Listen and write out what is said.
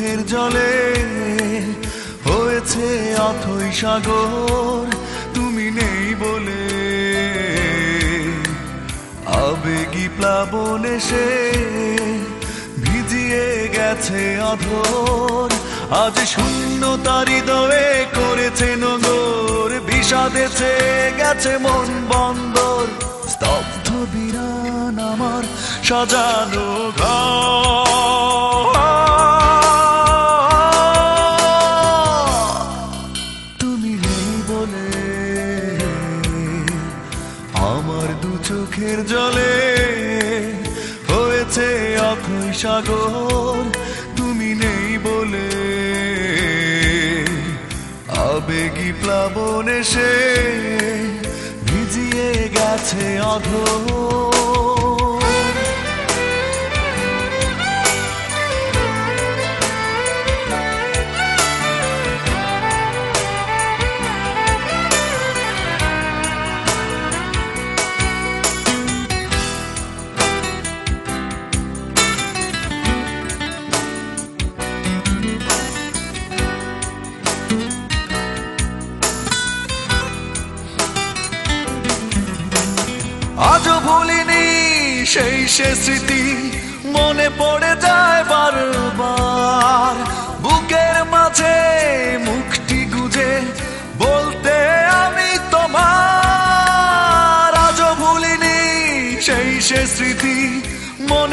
চোখের জলে হয়েছে অথই সাগর তুমি নেই বলে। আবেগী প্লাবন এসে ভিজিয়ে গেছে অধর, আজ শূন্যতার হৃদয়ে করেছে নগর, বিষাদেছে গেছে মন বন্দর। স্তব্ধ বিরান আমার সাজানো ঘর, তুমি নেই বলে আমার দু চোখের জলে হয়েছে অথই সাগর তুমি নেই বলে। আবেগী প্লাবন এসে ভিজিয়ে গেছে অধর। আজও ভুলিনি সেই সে স্মৃতি, মনে পড়ে যায় বারবার। বুকের মাঝে মুখটি গুজে বলতে আমি তোমার। আজও ভুলিনি সেই সে স্মৃতি, মনে